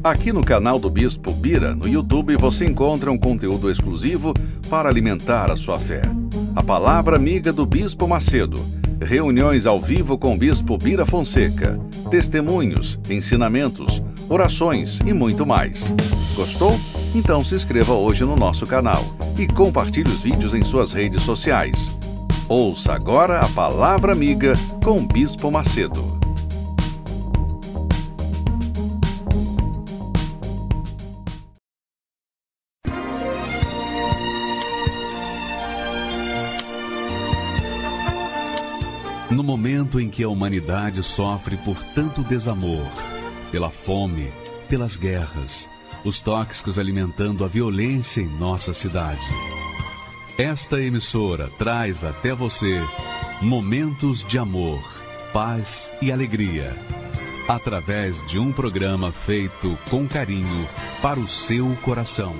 Aqui no canal do Bispo Bira, no YouTube, você encontra um conteúdo exclusivo para alimentar a sua fé. A Palavra Amiga do Bispo Macedo, reuniões ao vivo com o Bispo Bira Fonseca, testemunhos, ensinamentos, orações e muito mais. Gostou? Então se inscreva hoje no nosso canal e compartilhe os vídeos em suas redes sociais. Ouça agora a Palavra Amiga com o Bispo Macedo. No momento em que a humanidade sofre por tanto desamor, pela fome, pelas guerras, os tóxicos alimentando a violência em nossa cidade, esta emissora traz até você momentos de amor, paz e alegria, através de um programa feito com carinho para o seu coração.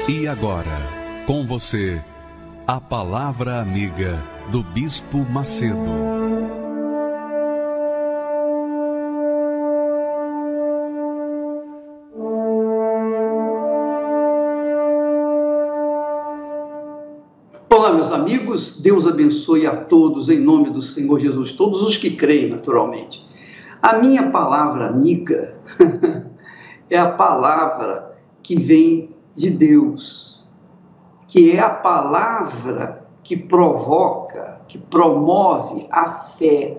E agora, com você, a Palavra Amiga do Bispo Macedo. Olá, meus amigos, Deus abençoe a todos em nome do Senhor Jesus, todos os que creem naturalmente. A minha palavra amiga é a palavra que vem de Deus, que é a palavra que provoca, que promove a fé.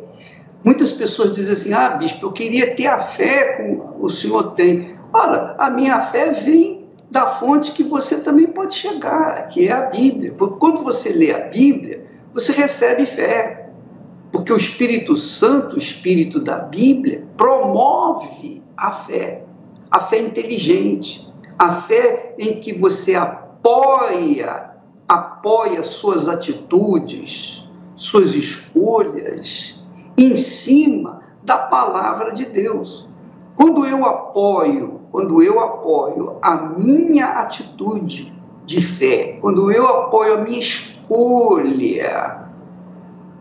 Muitas pessoas dizem assim: bispo, eu queria ter a fé como o senhor tem. Olha, a minha fé vem da fonte que você também pode chegar, que é a Bíblia. Porque quando você lê a Bíblia, você recebe fé, porque o Espírito Santo, o Espírito da Bíblia, promove a fé inteligente, a fé em que você apoia suas atitudes, suas escolhas, em cima da palavra de Deus. Quando eu apoio a minha atitude de fé, quando eu apoio a minha escolha,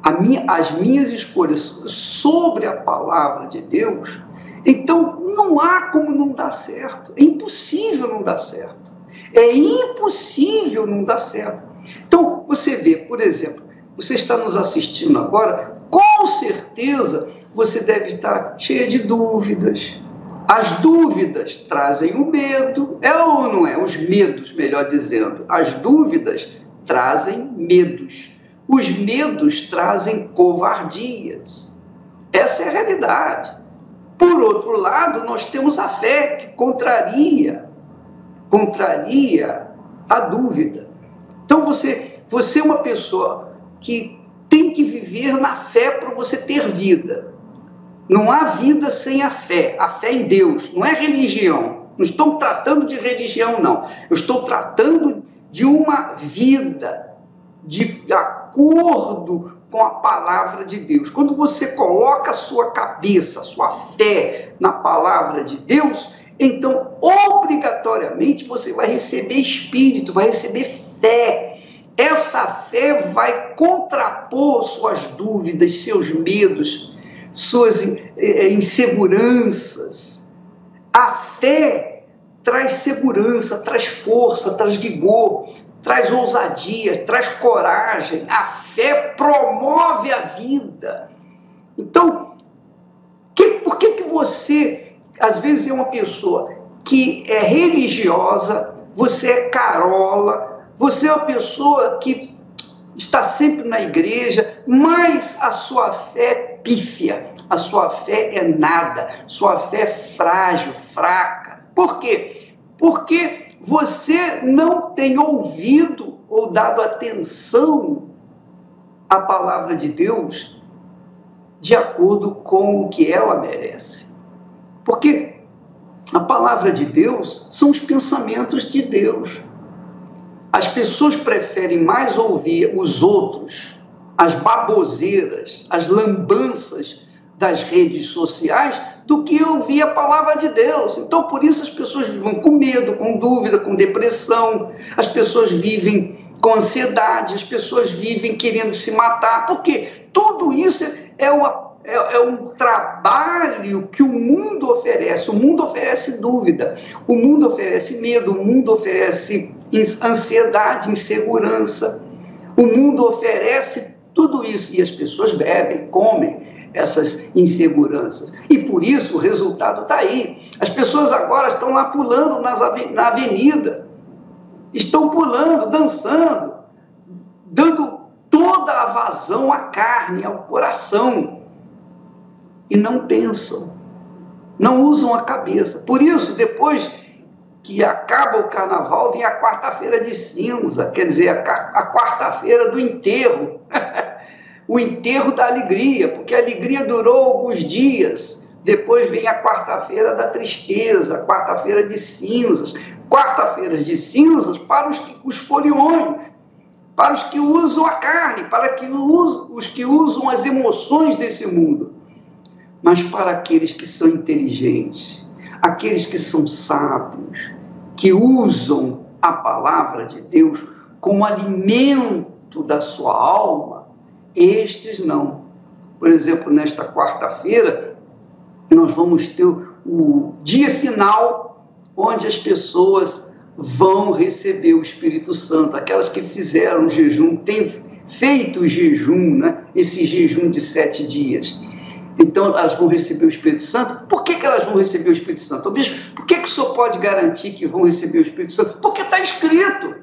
as minhas escolhas sobre a palavra de Deus, então não há como não dar certo. É impossível não dar certo. É impossível não dar certo. Então, você vê, por exemplo, você está nos assistindo agora, com certeza você deve estar cheia de dúvidas. As dúvidas trazem o medo, é ou não é? Os medos, melhor dizendo. As dúvidas trazem medos. Os medos trazem covardias. Essa é a realidade. Por outro lado, nós temos a fé que contraria a dúvida. Então, você é uma pessoa que tem que viver na fé para você ter vida. Não há vida sem a fé em Deus, não é religião. Não estou tratando de religião, não. Eu estou tratando de uma vida de acordo com a palavra de Deus. Quando você coloca a sua cabeça, a sua fé na palavra de Deus, então, obrigatoriamente, você vai receber espírito, vai receber fé. Essa fé vai contrapor suas dúvidas, seus medos, suas inseguranças. A fé traz segurança, traz força, traz vigor, traz ousadia, traz coragem. A fé promove a vida. Então, por que você, às vezes, é uma pessoa que é religiosa, você é carola, você é uma pessoa que está sempre na igreja, mas a sua fé é pífia, a sua fé é nada, sua fé é frágil, fraca. Por quê? Porque você não tem ouvido ou dado atenção à palavra de Deus de acordo com o que ela merece. Porque a palavra de Deus são os pensamentos de Deus. As pessoas preferem mais ouvir os outros, as baboseiras, as lambanças das redes sociais, do que ouvir a palavra de Deus. Então, por isso as pessoas vivem com medo, com dúvida, com depressão. As pessoas vivem com ansiedade, as pessoas vivem querendo se matar, porque tudo isso é um trabalho que o mundo oferece. O mundo oferece dúvida, o mundo oferece medo, o mundo oferece ansiedade, insegurança. O mundo oferece tudo isso e as pessoas bebem, comem essas inseguranças. E por isso o resultado está aí. As pessoas agora estão lá pulando na avenida, estão pulando, dançando, dando toda a vazão à carne, ao coração. E não pensam, não usam a cabeça. Por isso, depois que acaba o carnaval, vem a quarta-feira de cinza, quer dizer, a quarta-feira do enterro. O enterro da alegria, porque a alegria durou alguns dias. Depois vem a quarta-feira da tristeza, a quarta-feira de cinzas. Quarta-feiras de cinzas para os foliões, para os que usam a carne, para os que usam as emoções desse mundo. Mas para aqueles que são inteligentes, aqueles que são sábios, que usam a palavra de Deus como alimento da sua alma, estes não. Por exemplo, nesta quarta-feira, nós vamos ter o dia final, onde as pessoas vão receber o Espírito Santo, aquelas que fizeram o jejum, têm feito o jejum, né? Esse jejum de 7 dias. Então, elas vão receber o Espírito Santo. Por que elas vão receber o Espírito Santo? Bispo, por que o senhor pode garantir que vão receber o Espírito Santo? Porque está escrito.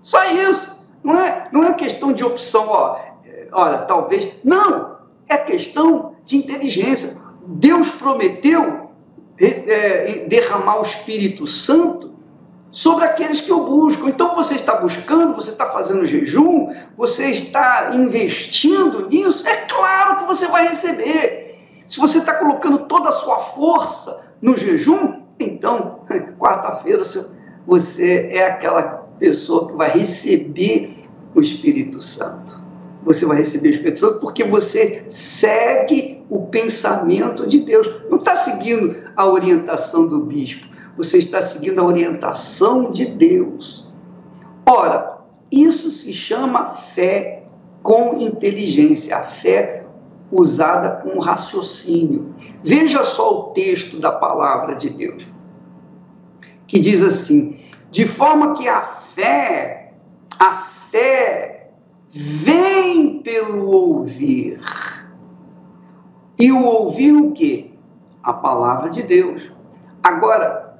Só isso. Não é questão de opção, olha, talvez. Não, é questão de inteligência. Deus prometeu derramar o Espírito Santo sobre aqueles que o buscam. Então, você está buscando, você está fazendo jejum, você está investindo nisso, é claro que você vai receber. Se você está colocando toda a sua força no jejum, então, quarta-feira, você é aquela pessoa que vai receber o Espírito Santo. Você vai receber o Espírito Santo porque você segue o pensamento de Deus. Não está seguindo a orientação do bispo, você está seguindo a orientação de Deus. Ora, isso se chama fé com inteligência, a fé usada com raciocínio. Veja só o texto da palavra de Deus, que diz assim: de forma que a fé vem pelo ouvir. E o ouvir o quê? A palavra de Deus. Agora,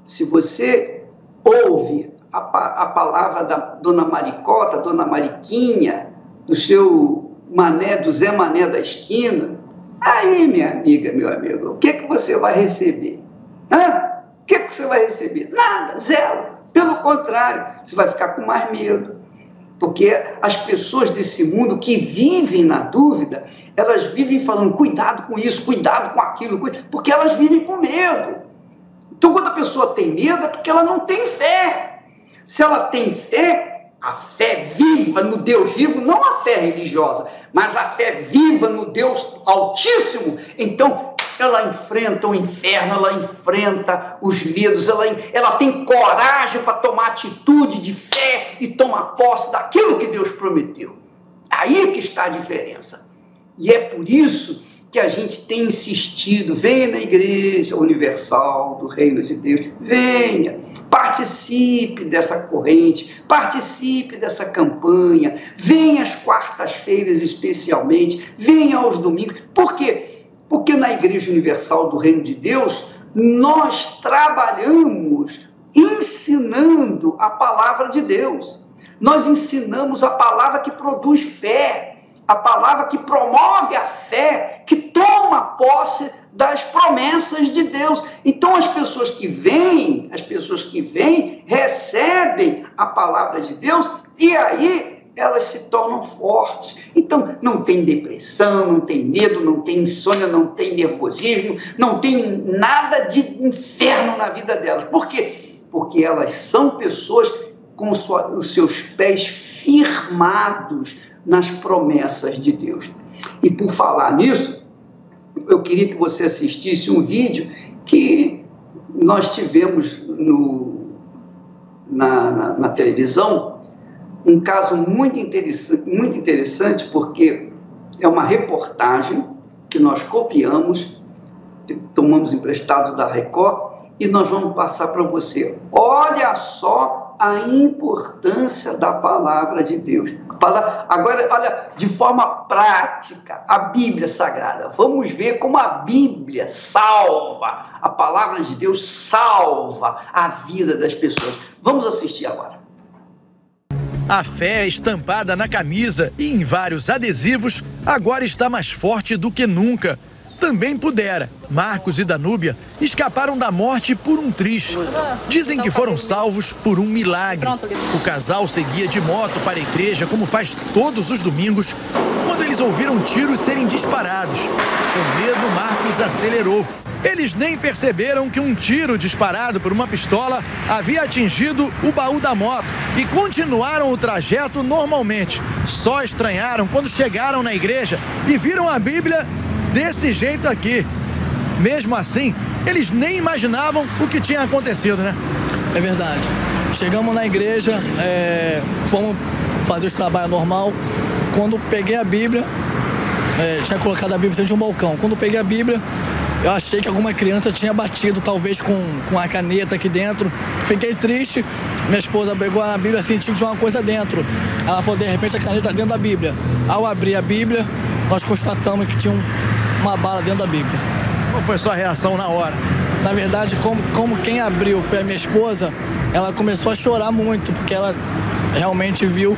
se você ouve a palavra da Dona Maricota, Dona Mariquinha, do seu Mané, do Zé Mané da esquina, aí, minha amiga, meu amigo, o que você vai receber? O que você vai receber? Nada, zero. Pelo contrário, você vai ficar com mais medo. Porque as pessoas desse mundo que vivem na dúvida, elas vivem falando, cuidado com isso, cuidado com aquilo, porque elas vivem com medo. Então, quando a pessoa tem medo, é porque ela não tem fé. Se ela tem fé, a fé viva no Deus vivo, não a fé religiosa, mas a fé viva no Deus Altíssimo, então ela enfrenta o inferno, ela enfrenta os medos, ela tem coragem para tomar atitude de fé e tomar posse daquilo que Deus prometeu. Aí que está a diferença. E é por isso que a gente tem insistido, venha na Igreja Universal do Reino de Deus, venha, participe dessa corrente, participe dessa campanha, venha às quartas-feiras especialmente, venha aos domingos. Por quê? Porque na Igreja Universal do Reino de Deus, nós trabalhamos ensinando a palavra de Deus. Nós ensinamos a palavra que produz fé, a palavra que promove a fé, que toma posse das promessas de Deus. Então, as pessoas que vêm, recebem a palavra de Deus e aí elas se tornam fortes. Então, não tem depressão, não tem medo, não tem insônia, não tem nervosismo, não tem nada de inferno na vida delas. Por quê? Porque elas são pessoas com os seus pés firmados nas promessas de Deus. E por falar nisso, eu queria que você assistisse um vídeo que nós tivemos na televisão, um caso muito interessante, porque é uma reportagem que nós copiamos, tomamos emprestado da Record, e nós vamos passar para você. Olha só a importância da palavra de Deus. Agora, olha, de forma prática, a Bíblia Sagrada. Vamos ver como a Bíblia salva, a palavra de Deus salva a vida das pessoas. Vamos assistir agora. A fé estampada na camisa e em vários adesivos agora está mais forte do que nunca. Também pudera. Marcos e Danúbia escaparam da morte por um triz. Dizem que foram salvos por um milagre. O casal seguia de moto para a igreja, como faz todos os domingos, quando eles ouviram tiros serem disparados. Com medo, Marcos acelerou. Eles nem perceberam que um tiro disparado por uma pistola havia atingido o baú da moto e continuaram o trajeto normalmente. Só estranharam quando chegaram na igreja e viram a Bíblia desse jeito aqui. Mesmo assim, eles nem imaginavam o que tinha acontecido, né? É verdade. Chegamos na igreja, fomos fazer o trabalho normal. Quando peguei a Bíblia, tinha colocado a Bíblia dentro de um balcão. Quando peguei a Bíblia, eu achei que alguma criança tinha batido, talvez com a caneta aqui dentro. Fiquei triste. Minha esposa pegou a Bíblia, senti que tinha uma coisa dentro. Ela falou, de repente, a caneta dentro da Bíblia. Ao abrir a Bíblia, nós constatamos que tinha uma bala dentro da Bíblia. Qual foi a sua reação na hora? Na verdade, como quem abriu foi a minha esposa, ela começou a chorar muito, porque ela realmente viu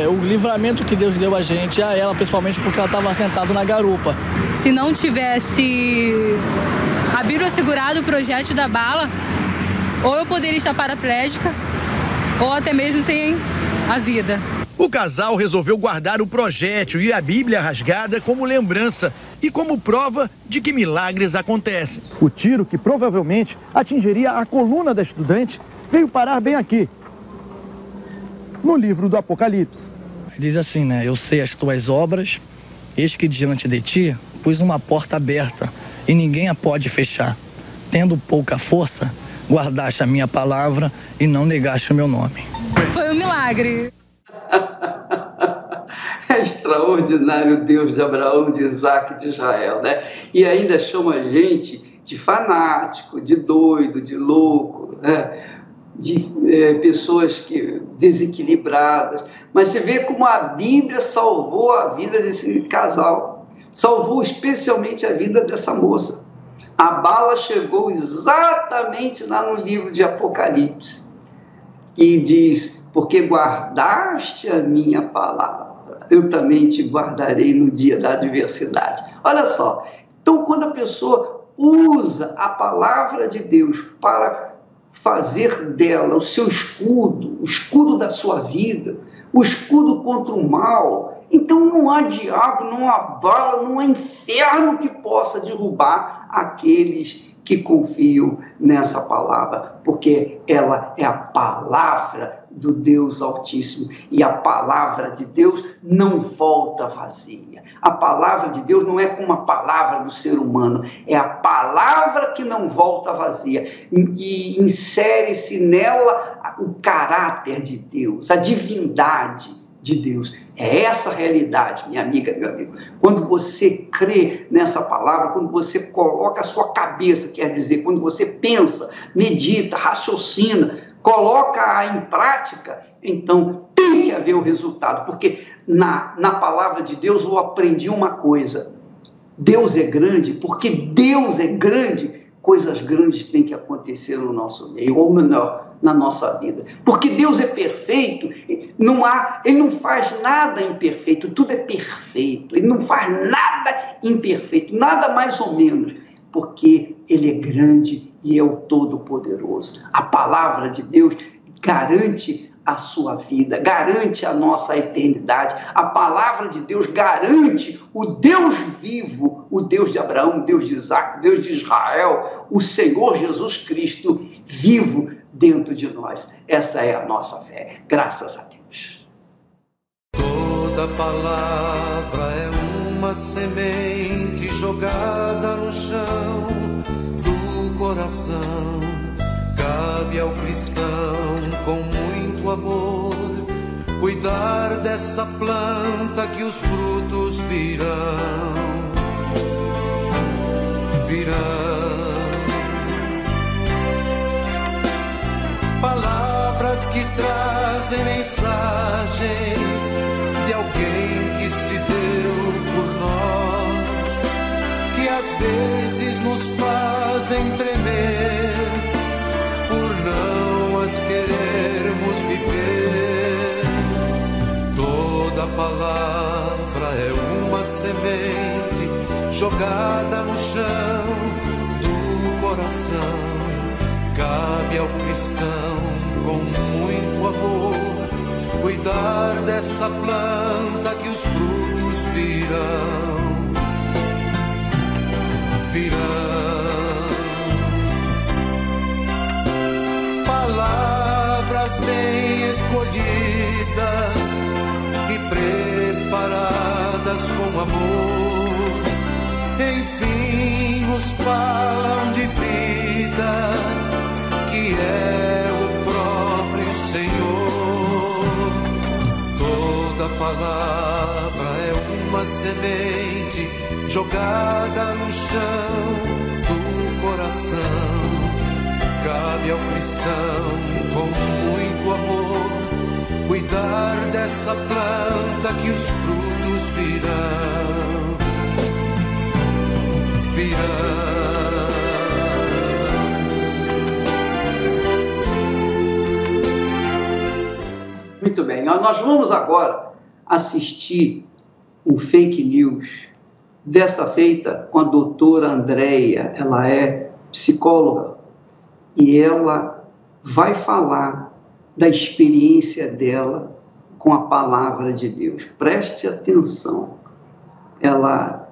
o livramento que Deus deu a gente, a ela principalmente porque ela estava sentada na garupa. Se não tivesse a Bíblia segurado o projétil da bala, ou eu poderia estar paraplégica, ou até mesmo sem a vida. O casal resolveu guardar o projétil e a Bíblia rasgada como lembrança e como prova de que milagres acontecem. O tiro, que provavelmente atingiria a coluna da estudante, veio parar bem aqui, no livro do Apocalipse. Diz assim, né? Eu sei as tuas obras, eis que diante de ti pus uma porta aberta e ninguém a pode fechar. Tendo pouca força, guardaste a minha palavra e não negaste o meu nome. Foi um milagre. É extraordinário o Deus de Abraão, de Isaac e de Israel, né? E ainda chama a gente de fanático, de doido, de louco, né? De pessoas desequilibradas. Mas você vê como a Bíblia salvou a vida desse casal, salvou especialmente a vida dessa moça. A bala chegou exatamente lá no livro de Apocalipse e diz, porque guardaste a minha palavra, eu também te guardarei no dia da adversidade. Olha só, então quando a pessoa usa a palavra de Deus para fazer dela o seu escudo, o escudo da sua vida, o escudo contra o mal, então não há diabo, não há bala, não há inferno que possa derrubar aqueles que confiam nessa palavra, porque ela é a palavra do Deus Altíssimo, e a palavra de Deus não volta vazia. A palavra de Deus não é como a palavra do ser humano, é a palavra que não volta vazia, e insere-se nela o caráter de Deus, a divindade de Deus. É essa a realidade, minha amiga, meu amigo. Quando você crê nessa palavra, quando você coloca a sua cabeça, quer dizer, quando você pensa, medita, raciocina, coloca-a em prática, então tem que haver o resultado, porque na palavra de Deus eu aprendi uma coisa: Deus é grande, porque Deus é grande, coisas grandes têm que acontecer no nosso meio, ou melhor, na nossa vida. Porque Deus é perfeito, Ele não faz nada imperfeito, tudo é perfeito. Ele não faz nada imperfeito, nada mais ou menos, porque Ele é grande e é o Todo-Poderoso. A palavra de Deus garante a sua vida, garante a nossa eternidade. A palavra de Deus garante o Deus vivo, o Deus de Abraão, o Deus de Isaac, o Deus de Israel, o Senhor Jesus Cristo vivo dentro de nós. Essa é a nossa fé, graças a Deus. Toda palavra é uma semente jogada no chão do coração. Cabe ao cristão com muito amor cuidar dessa planta que os frutos virão. Palavras que trazem mensagens de alguém que se deu por nós, que às vezes nos fazem tremer por não as querermos viver. Toda palavra é uma semente jogada no chão do coração. Cabe ao cristão, com muito amor, cuidar dessa planta que os frutos virão. Palavras bem escolhidas e preparadas com amor, enfim nos falam de vida, que é o próprio Senhor. Toda palavra é uma semente jogada no chão do coração. Cabe ao cristão, com muito amor, cuidar dessa planta que os frutos virão. Muito bem, nós vamos agora assistir um fake news, desta feita com a doutora Andréia. Ela é psicóloga e ela vai falar da experiência dela com a palavra de Deus. Preste atenção, ela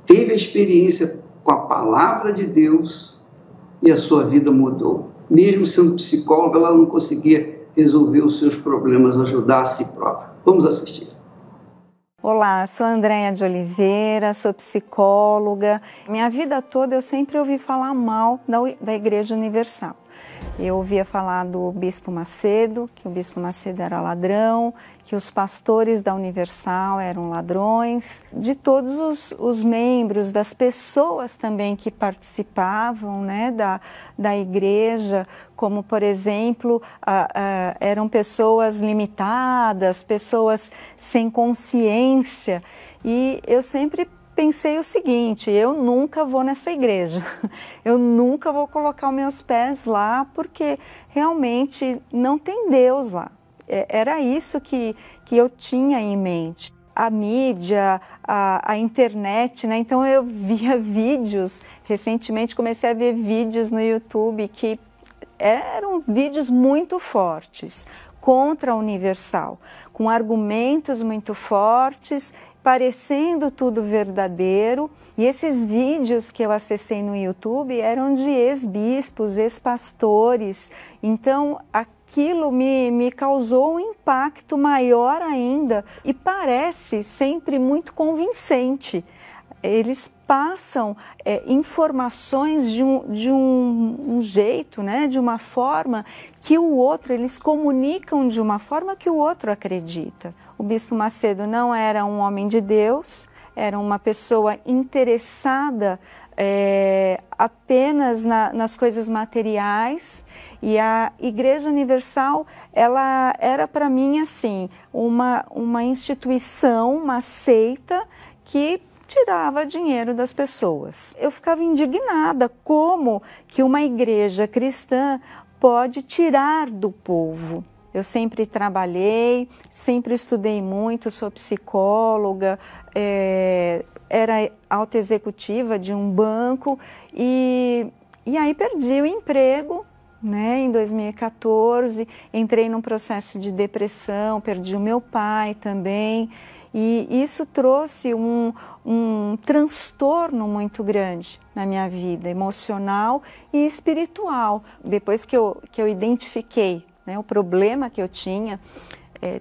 teve a experiência com a palavra de Deus e a sua vida mudou. Mesmo sendo psicóloga, ela não conseguia resolver os seus problemas, ajudar a si própria. Vamos assistir. Olá, sou Andréia de Oliveira, sou psicóloga. Minha vida toda eu sempre ouvi falar mal da Igreja Universal. Eu ouvia falar do Bispo Macedo, que o Bispo Macedo era ladrão, que os pastores da Universal eram ladrões, de todos os membros, das pessoas também que participavam, né, da igreja, como, por exemplo, eram pessoas limitadas, pessoas sem consciência, e eu sempre pensei o seguinte: eu nunca vou nessa igreja, eu nunca vou colocar os meus pés lá, porque realmente não tem Deus lá. Era isso que eu tinha em mente. A mídia, a internet, né? Então eu via vídeos, recentemente comecei a ver vídeos no YouTube que eram vídeos muito fortes contra a Universal, com argumentos muito fortes, parecendo tudo verdadeiro. E esses vídeos que eu acessei no YouTube eram de ex-bispos, ex-pastores. Então aquilo me causou um impacto maior ainda e parece sempre muito convincente. Eles passam informações de um jeito, né, de uma forma que o outro, eles comunicam de uma forma que o outro acredita. O Bispo Macedo não era um homem de Deus, era uma pessoa interessada apenas nas coisas materiais, e a Igreja Universal, ela era para mim assim, uma instituição, uma seita que tirava dinheiro das pessoas. Eu ficava indignada como que uma igreja cristã pode tirar do povo. Eu sempre trabalhei, sempre estudei muito, sou psicóloga, era alta executiva de um banco e aí perdi o emprego, né, em 2014, entrei num processo de depressão, perdi o meu pai também, e isso trouxe um transtorno muito grande na minha vida, emocional e espiritual. Depois que eu identifiquei, né, o problema que eu tinha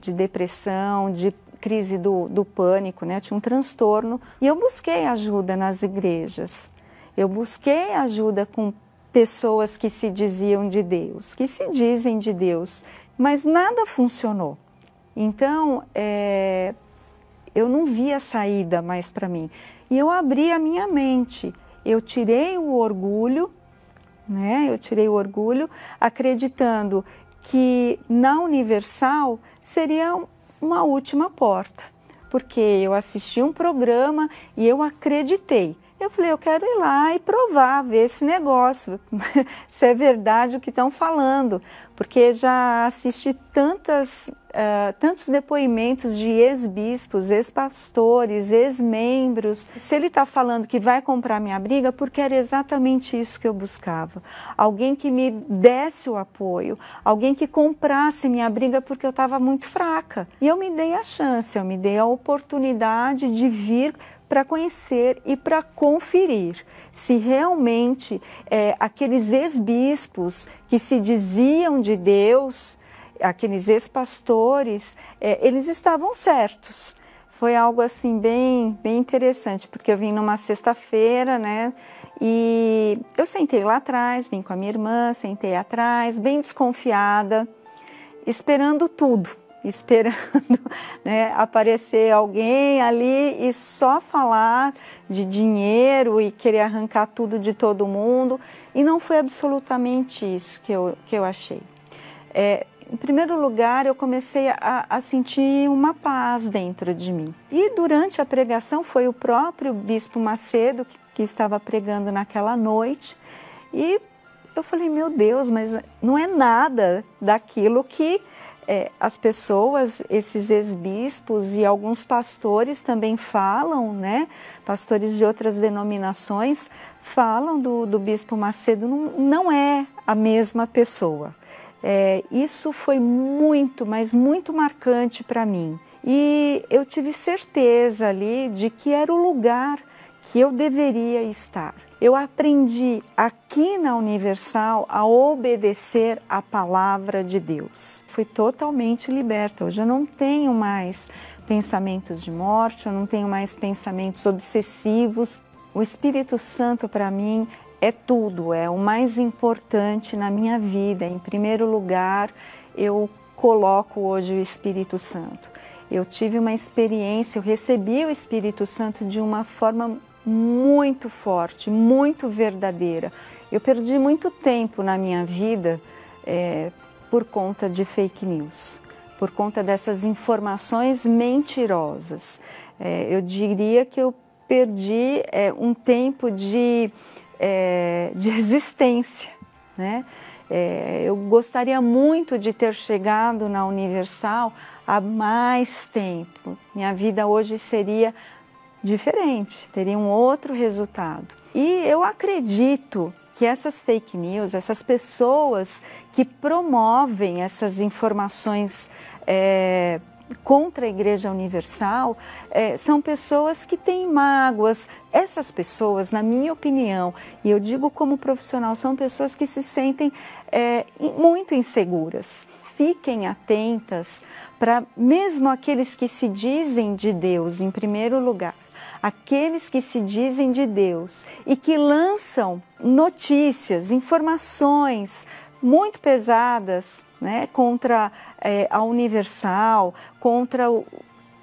de depressão, de crise do pânico, né, eu tinha um transtorno, e eu busquei ajuda nas igrejas, eu busquei ajuda com pessoas que se diziam de Deus, que se dizem de Deus, mas nada funcionou. Então, eu não via saída mais para mim. E eu abri a minha mente, eu tirei o orgulho, né? Eu tirei o orgulho, acreditando que na Universal seria uma última porta. Porque eu assisti um programa e eu acreditei. Eu falei, eu quero ir lá e provar, ver esse negócio, se é verdade o que estão falando. Porque já assisti tantos depoimentos de ex-bispos, ex-pastores, ex-membros. Se ele está falando que vai comprar minha briga, porque era exatamente isso que eu buscava. Alguém que me desse o apoio, alguém que comprasse minha briga porque eu estava muito fraca. E eu me dei a chance, eu me dei a oportunidade de vir para conhecer e para conferir se realmente aqueles ex-bispos que se diziam de Deus, aqueles ex-pastores, eles estavam certos. Foi algo assim bem interessante, porque eu vim numa sexta-feira, né? E eu sentei lá atrás, vim com a minha irmã, sentei atrás, bem desconfiada, esperando tudo. Esperando, né, aparecer alguém ali e só falar de dinheiro e querer arrancar tudo de todo mundo. E não foi absolutamente isso que eu achei. Em primeiro lugar, eu comecei a sentir uma paz dentro de mim. E durante a pregação foi o próprio Bispo Macedo que estava pregando naquela noite. E eu falei, meu Deus, mas não é nada daquilo que as pessoas, esses ex-bispos e alguns pastores também falam, né? Pastores de outras denominações falam do Bispo Macedo, não é a mesma pessoa. Isso foi muito, mas muito marcante para mim. E eu tive certeza ali de que era o lugar que eu deveria estar. Eu aprendi aqui na Universal a obedecer a palavra de Deus. Fui totalmente liberta. Hoje eu não tenho mais pensamentos de morte, eu não tenho mais pensamentos obsessivos. O Espírito Santo para mim é tudo, é o mais importante na minha vida. Em primeiro lugar, eu coloco hoje o Espírito Santo. Eu tive uma experiência, eu recebi o Espírito Santo de uma forma muito forte, muito verdadeira. Eu perdi muito tempo na minha vida por conta de fake news, por conta dessas informações mentirosas. Eu diria que eu perdi um tempo de existência, né? Eu gostaria muito de ter chegado na Universal há mais tempo. Minha vida hoje seria diferente, teria um outro resultado. E eu acredito que essas fake news, essas pessoas que promovem essas informações contra a Igreja Universal, são pessoas que têm mágoas. Essas pessoas, na minha opinião, e eu digo como profissional, são pessoas que se sentem muito inseguras. Fiquem atentas para mesmo aqueles que se dizem de Deus, em primeiro lugar, aqueles que se dizem de Deus e que lançam notícias, informações muito pesadas, né, contra a Universal, contra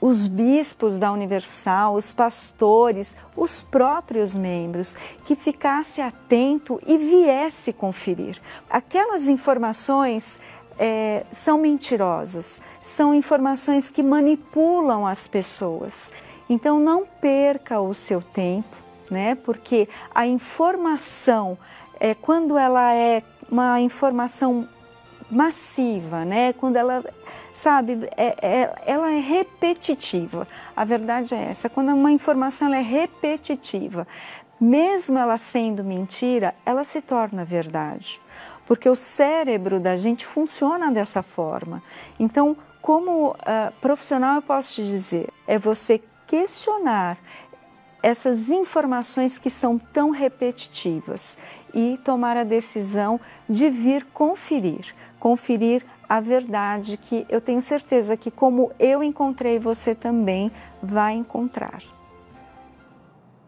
os bispos da Universal, os pastores, os próprios membros, que ficasse atento e viesse conferir. Aquelas informações são mentirosas, são informações que manipulam as pessoas. Então não perca o seu tempo, né? Porque a informação, quando ela é uma informação massiva, né? Quando ela, sabe, ela é repetitiva. A verdade é essa, quando uma informação ela é repetitiva, mesmo ela sendo mentira, ela se torna verdade. Porque o cérebro da gente funciona dessa forma. Então, como profissional, eu posso te dizer, é você questionar essas informações que são tão repetitivas e tomar a decisão de vir conferir a verdade, que eu tenho certeza que como eu encontrei, você também vai encontrar.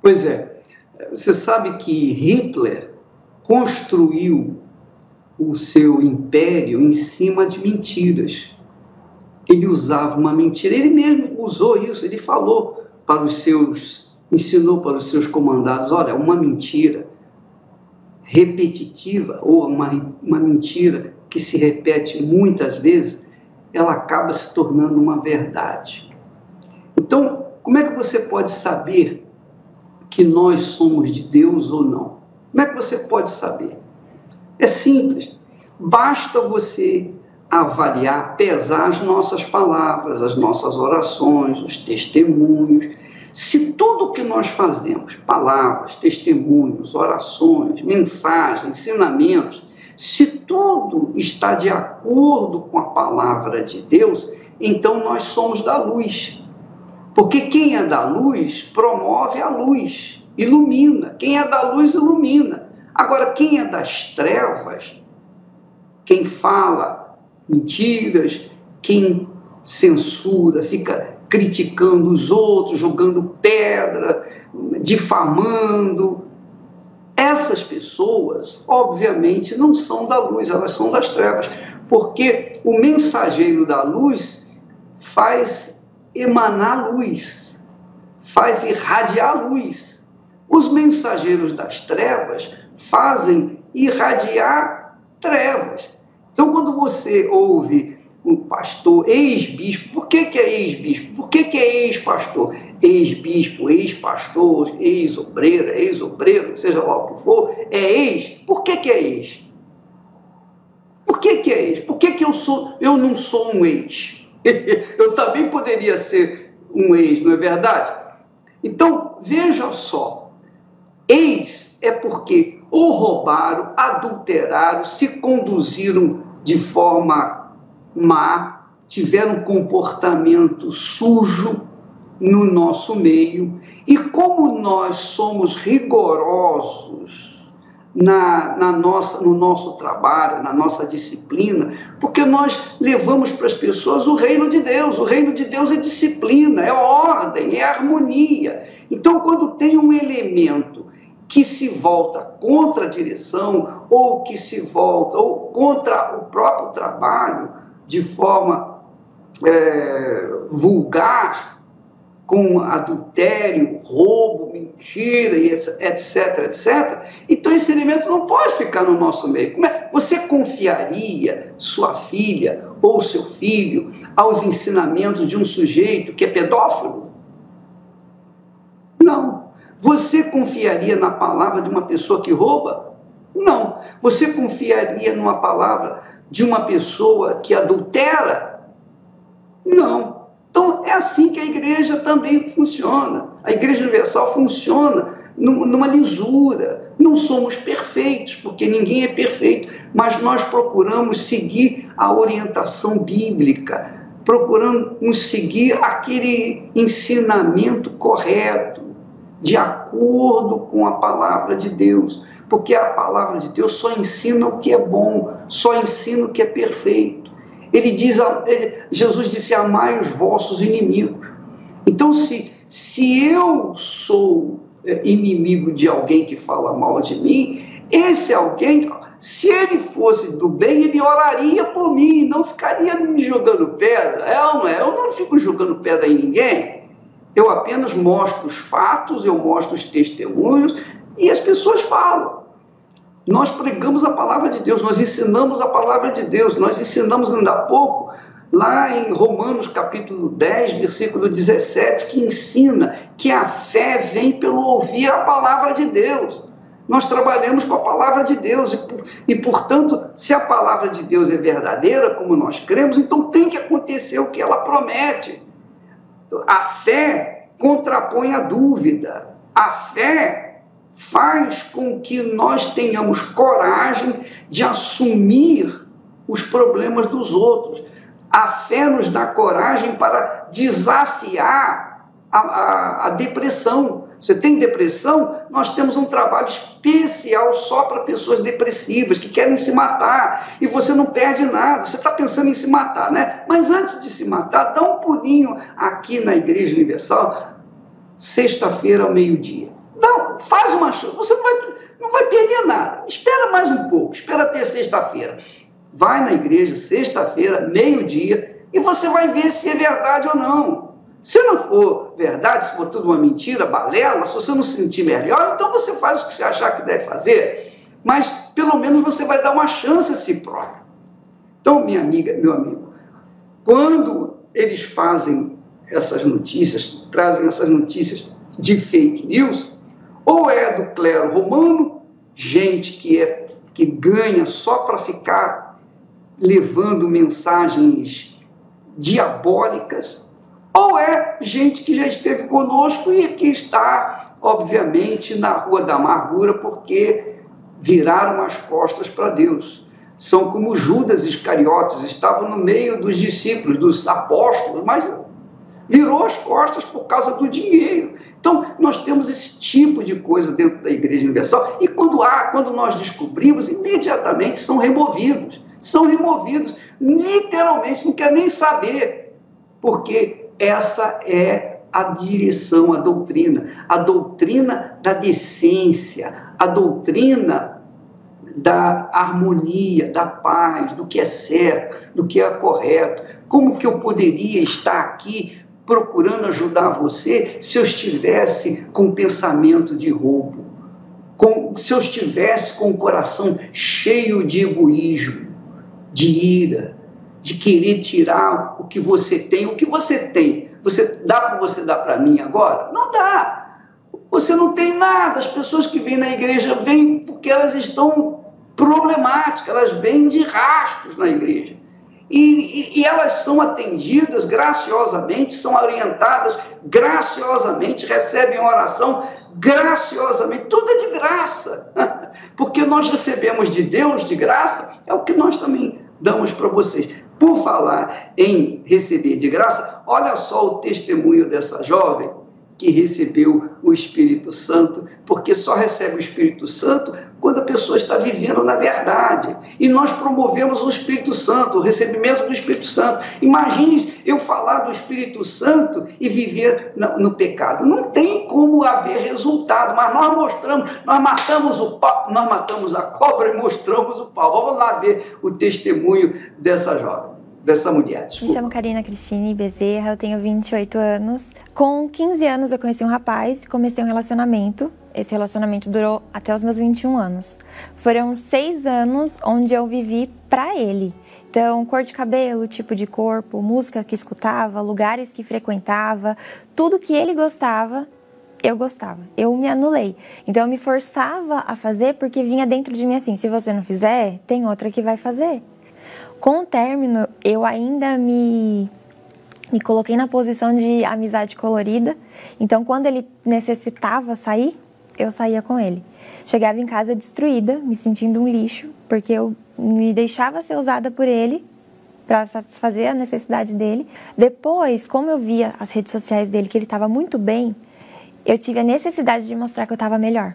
Pois é, você sabe que Hitler construiu o seu império em cima de mentiras. ele usava uma mentira, ele mesmo usou isso, ele falou para os seus, ensinou para os seus comandados, olha, uma mentira repetitiva, ou uma mentira que se repete muitas vezes, ela acaba se tornando uma verdade. Então, como é que você pode saber que nós somos de Deus ou não? Como é que você pode saber? É simples. Basta você avaliar, pesar as nossas palavras, as nossas orações, os testemunhos. Se tudo que nós fazemos, palavras, testemunhos, orações, mensagens, ensinamentos, se tudo está de acordo com a palavra de Deus, então nós somos da luz. Porque quem é da luz promove a luz, ilumina. Quem é da luz ilumina. Agora, quem é das trevas, quem fala mentiras, quem censura, fica criticando os outros, jogando pedra, difamando, essas pessoas, obviamente, não são da luz, elas são das trevas, porque o mensageiro da luz faz emanar luz, faz irradiar luz. Os mensageiros das trevas fazem irradiar trevas. Então, quando você ouve um pastor, ex-bispo, por que é ex-bispo? Por que é ex-pastor? Ex-bispo, ex-pastor, ex-obreiro, seja lá o que for, é ex. Por que é ex? Por que é ex? Por que eu não sou um ex? Eu também poderia ser um ex, não é verdade? Então, veja só, ex é porque ou roubaram, adulteraram, se conduziram de forma má, tiveram um comportamento sujo no nosso meio, e como nós somos rigorosos no nosso trabalho, na nossa disciplina, porque nós levamos para as pessoas o reino de Deus. O reino de Deus é disciplina, é ordem, é harmonia. Então, quando tem um elemento que se volta contra a direção, ou que se volta ou contra o próprio trabalho, de forma vulgar, com adultério, roubo, mentira, etc, etc. Então, esse elemento não pode ficar no nosso meio. Você confiaria sua filha ou seu filho aos ensinamentos de um sujeito que é pedófilo? Não. Você confiaria na palavra de uma pessoa que rouba? Não. Você confiaria numa palavra de uma pessoa que adultera? Não. Então, é assim que a igreja também funciona. A Igreja Universal funciona numa lisura. Não somos perfeitos, porque ninguém é perfeito, mas nós procuramos seguir a orientação bíblica, procuramos seguir aquele ensinamento correto, de acordo com a palavra de Deus, porque a palavra de Deus só ensina o que é bom, só ensina o que é perfeito. Jesus disse, amai os vossos inimigos. Então, se eu sou inimigo de alguém que fala mal de mim, esse alguém, se ele fosse do bem, ele oraria por mim, não ficaria me jogando pedra. Eu não fico jogando pedra em ninguém. Eu apenas mostro os fatos, eu mostro os testemunhos e as pessoas falam. Nós pregamos a palavra de Deus, nós ensinamos a palavra de Deus, nós ensinamos ainda há pouco, lá em Romanos capítulo 10, versículo 17, que ensina que a fé vem pelo ouvir a palavra de Deus. Nós trabalhamos com a palavra de Deus e, portanto, se a palavra de Deus é verdadeira, como nós cremos, então tem que acontecer o que ela promete. A fé contrapõe a dúvida. A fé faz com que nós tenhamos coragem de assumir os problemas dos outros. A fé nos dá coragem para desafiar a depressão. Você tem depressão? Nós temos um trabalho especial só para pessoas depressivas, que querem se matar, e você não perde nada, você está pensando em se matar, né? Mas antes de se matar, dá um pulinho aqui na Igreja Universal, sexta-feira ao meio-dia. Não, faz uma chance, você não vai perder nada, espera mais um pouco, espera até sexta-feira. Vai na igreja, sexta-feira, meio-dia, e você vai ver se é verdade ou não. Se não for verdade, se for tudo uma mentira, balela, se você não se sentir melhor, então você faz o que você achar que deve fazer, mas pelo menos você vai dar uma chance a si próprio. Então, minha amiga, meu amigo, quando eles fazem essas notícias, trazem essas notícias de fake news, ou é do clero romano, gente que ganha só para ficar levando mensagens diabólicas, ou é gente que já esteve conosco e que está, obviamente, na rua da amargura porque viraram as costas para Deus. São como Judas Iscariotes, estavam no meio dos discípulos, dos apóstolos, mas virou as costas por causa do dinheiro. Então, nós temos esse tipo de coisa dentro da Igreja Universal, e quando nós descobrimos, imediatamente são removidos, literalmente, não quer nem saber, porque essa é a direção, a doutrina da decência, a doutrina da harmonia, da paz, do que é certo, do que é correto. Como que eu poderia estar aqui procurando ajudar você se eu estivesse com pensamento de roubo, se eu estivesse com o coração cheio de egoísmo, de ira, de querer tirar o que você tem? O que você tem? Dá para você dar para mim agora? Não dá. Você não tem nada. As pessoas que vêm na igreja vêm porque elas estão problemáticas, elas vêm de rastros na igreja. E elas são atendidas graciosamente, são orientadas graciosamente, recebem oração graciosamente, tudo é de graça, porque nós recebemos de Deus de graça, é o que nós também damos para vocês. Por falar em receber de graça, olha só o testemunho dessa jovem que recebeu o Espírito Santo, porque só recebe o Espírito Santo quando a pessoa está vivendo na verdade. E nós promovemos o Espírito Santo, o recebimento do Espírito Santo. Imagine eu falar do Espírito Santo e viver no pecado. Não tem como haver resultado, mas nós matamos a cobra e mostramos o pau. Vamos lá ver o testemunho dessa jovem. Dessa mulher, desculpa. Me chamo Karina Cristine Bezerra, eu tenho 28 anos. Com 15 anos eu conheci um rapaz, comecei um relacionamento. Esse relacionamento durou até os meus 21 anos. Foram 6 anos onde eu vivi pra ele. Então, cor de cabelo, tipo de corpo, música que escutava, lugares que frequentava, tudo que ele gostava, eu gostava. Eu me anulei. Então, eu me forçava a fazer porque vinha dentro de mim assim, se você não fizer, tem outra que vai fazer. Com o término, eu ainda me coloquei na posição de amizade colorida. Então, quando ele necessitava sair, eu saía com ele. Chegava em casa destruída, me sentindo um lixo, porque eu me deixava ser usada por ele para satisfazer a necessidade dele. Depois, como eu via as redes sociais dele, que ele estava muito bem, eu tive a necessidade de mostrar que eu estava melhor.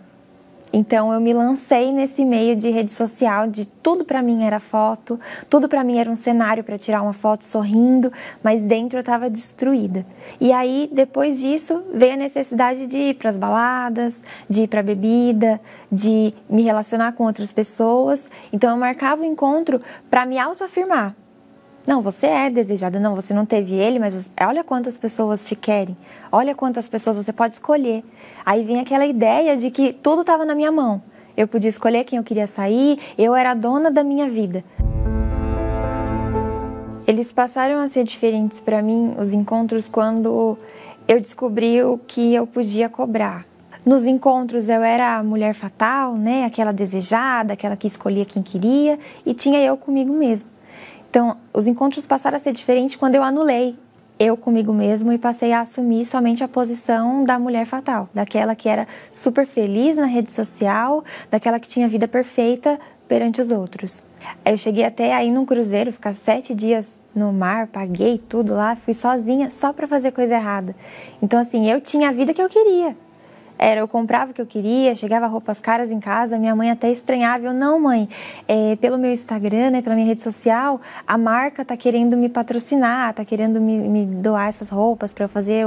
Então, eu me lancei nesse meio de rede social, de tudo para mim era foto, tudo para mim era um cenário para tirar uma foto sorrindo, mas dentro eu estava destruída. E aí, depois disso, veio a necessidade de ir para as baladas, de ir para a bebida, de me relacionar com outras pessoas. Então, eu marcava o encontro para me autoafirmar. Não, você é desejada, não, você não teve ele, mas olha quantas pessoas te querem, olha quantas pessoas você pode escolher. Aí vem aquela ideia de que tudo estava na minha mão. Eu podia escolher quem eu queria sair, eu era a dona da minha vida. Eles passaram a ser diferentes para mim, os encontros, quando eu descobri o que eu podia cobrar. Nos encontros eu era a mulher fatal, né? Aquela desejada, aquela que escolhia quem queria, e tinha eu comigo mesma. Então, os encontros passaram a ser diferentes quando eu anulei eu comigo mesmo e passei a assumir somente a posição da mulher fatal, daquela que era super feliz na rede social, daquela que tinha vida perfeita perante os outros. Eu cheguei até aí num cruzeiro, ficar 7 dias no mar, paguei tudo lá, fui sozinha só para fazer coisa errada. Então, assim, eu tinha a vida que eu queria. Eu comprava o que eu queria, chegava roupas caras em casa, minha mãe até estranhava. Eu, não, mãe, pelo meu Instagram, né, pela minha rede social, a marca tá querendo me patrocinar, tá querendo me doar essas roupas para eu fazer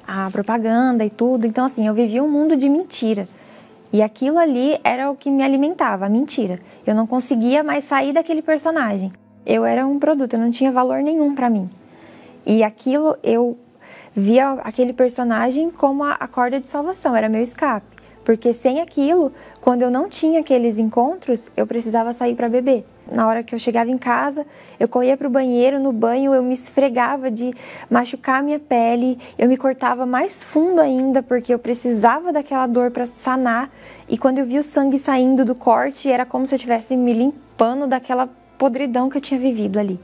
a propaganda e tudo. Então, assim, eu vivia um mundo de mentira. E aquilo ali era o que me alimentava, a mentira. Eu não conseguia mais sair daquele personagem. Eu era um produto, eu não tinha valor nenhum para mim. E aquilo, eu via aquele personagem como a corda de salvação, era meu escape. Porque sem aquilo, quando eu não tinha aqueles encontros, eu precisava sair para beber. Na hora que eu chegava em casa, eu corria para o banheiro, no banho eu me esfregava de machucar a minha pele, eu me cortava mais fundo ainda, porque eu precisava daquela dor para sanar. E quando eu vi o sangue saindo do corte, era como se eu estivesse me limpando daquela podridão que eu tinha vivido ali.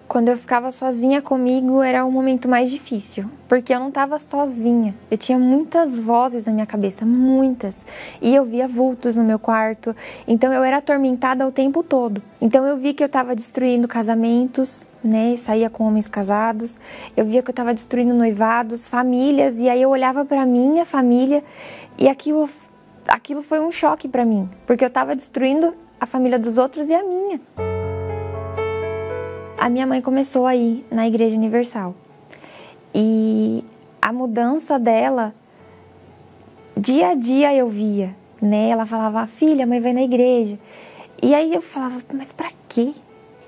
Quando eu ficava sozinha comigo, era o momento mais difícil, porque eu não estava sozinha. Eu tinha muitas vozes na minha cabeça, muitas. E eu via vultos no meu quarto, então eu era atormentada o tempo todo. Então eu vi que eu estava destruindo casamentos, né? Saía com homens casados. Eu via que eu estava destruindo noivados, famílias, e aí eu olhava para minha família e aquilo foi um choque para mim, porque eu estava destruindo a família dos outros e a minha. A minha mãe começou a ir na Igreja Universal e a mudança dela, dia a dia eu via, né? Ela falava, filha, a mãe vai na igreja. E aí eu falava, mas pra quê?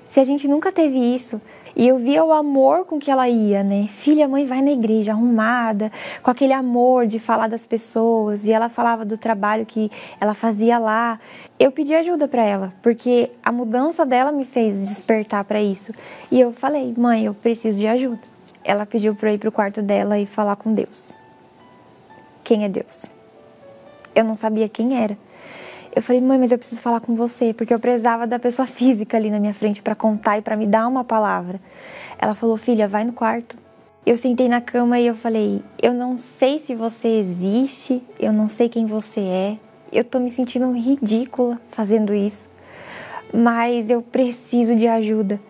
Se a gente nunca teve isso. E eu via o amor com que ela ia, né? Filha, a mãe vai na igreja arrumada, com aquele amor de falar das pessoas. E ela falava do trabalho que ela fazia lá. Eu pedi ajuda para ela, porque a mudança dela me fez despertar para isso. E eu falei, mãe, eu preciso de ajuda. Ela pediu para eu ir pro quarto dela e falar com Deus. Quem é Deus? Eu não sabia quem era. Eu falei, mãe, mas eu preciso falar com você, porque eu precisava da pessoa física ali na minha frente para contar e para me dar uma palavra. Ela falou, filha, vai no quarto. Eu sentei na cama e eu falei, eu não sei se você existe, eu não sei quem você é, eu tô me sentindo ridícula fazendo isso, mas eu preciso de ajuda.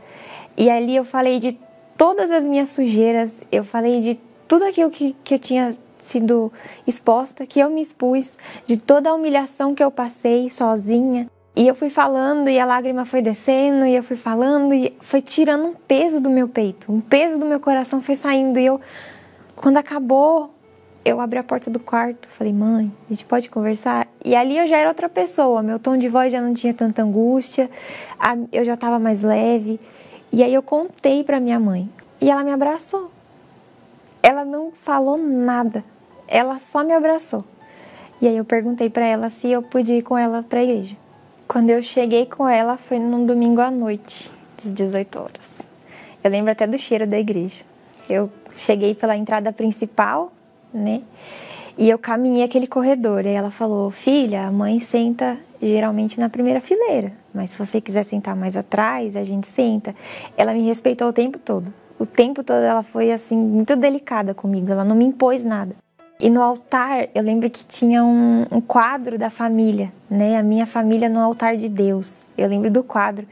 E ali eu falei de todas as minhas sujeiras, eu falei de tudo aquilo que eu tinha sido exposta, que eu me expus, de toda a humilhação que eu passei sozinha. E eu fui falando e a lágrima foi descendo e eu fui falando e foi tirando um peso do meu peito, um peso do meu coração foi saindo. E eu, quando acabou, eu abri a porta do quarto, falei, mãe, a gente pode conversar? E ali eu já era outra pessoa, meu tom de voz já não tinha tanta angústia, eu já estava mais leve. E aí eu contei para minha mãe e ela me abraçou. Ela não falou nada. Ela só me abraçou. E aí eu perguntei para ela se eu podia ir com ela para a igreja. Quando eu cheguei com ela foi num domingo à noite, às 18 horas. Eu lembro até do cheiro da igreja. Eu cheguei pela entrada principal, né? E eu caminhei aquele corredor. E ela falou, filha, a mãe senta geralmente na primeira fileira, mas se você quiser sentar mais atrás, a gente senta. Ela me respeitou o tempo todo. O tempo todo ela foi assim muito delicada comigo, ela não me impôs nada. E no altar, eu lembro que tinha um quadro da família, né? A minha família no altar de Deus. Eu lembro do quadro.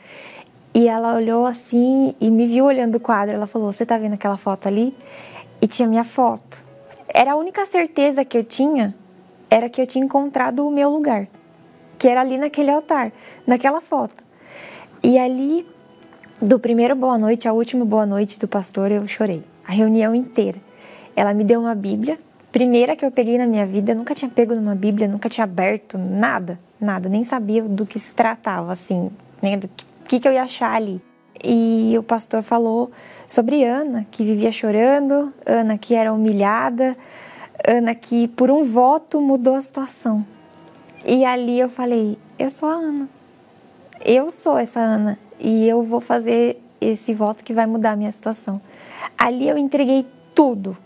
E ela olhou assim e me viu olhando o quadro. Ela falou, você tá vendo aquela foto ali? E tinha minha foto. Era a única certeza que eu tinha, era que eu tinha encontrado o meu lugar. Que era ali naquele altar, naquela foto. E ali, do primeiro boa noite ao último boa noite do pastor, eu chorei. A reunião inteira. Ela me deu uma Bíblia. Primeira que eu peguei na minha vida, eu nunca tinha pego numa Bíblia, nunca tinha aberto, nada, nem sabia do que se tratava, assim, nem do que eu ia achar ali. E o pastor falou sobre Ana, que vivia chorando, Ana que era humilhada, Ana que por um voto mudou a situação. E ali eu falei, eu sou a Ana, eu sou essa Ana e eu vou fazer esse voto que vai mudar a minha situação. Ali eu entreguei tudo.